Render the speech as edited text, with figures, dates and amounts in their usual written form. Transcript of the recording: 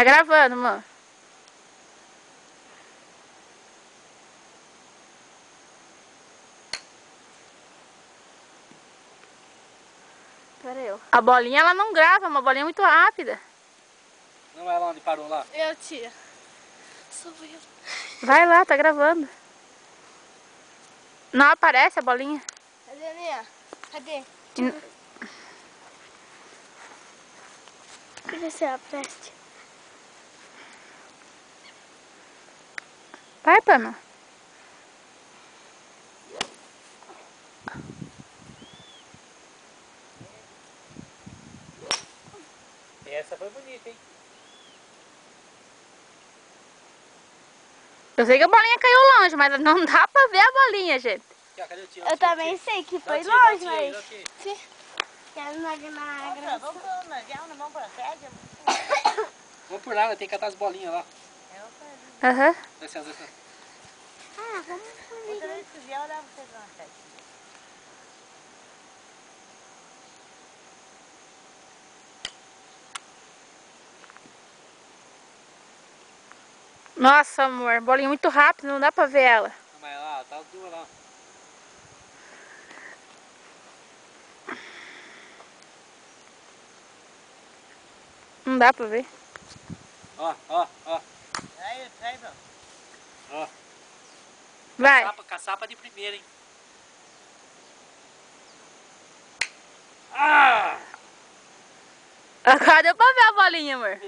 gravando, mano. Pera eu. A bolinha ela não grava, uma bolinha muito rápida. Não é lá onde parou lá? Eu, tia. Sou eu. Vai lá, tá gravando. Não aparece a bolinha. Cadê, Lia? Cadê? Cadê você aparece? Vai, Pama. Essa foi bonita, hein? Eu sei que a bolinha caiu longe, mas não dá pra ver a bolinha, gente. Cadê o tio? Eu também sei que foi tio, longe, tio, mas... dá tio. Quero na gravação. Vamos por lá, tem que catar as bolinhas lá. Aham. Desce, desce. Ah, vamos por ali. Nossa, amor, bolinha muito rápida, não dá pra ver ela. Mas lá, tá as duas lá. Não dá pra ver. Ó, ó, ó. Ó. Vai. Caçapa de primeira, hein? Ah! Agora deu pra ver a bolinha, amor.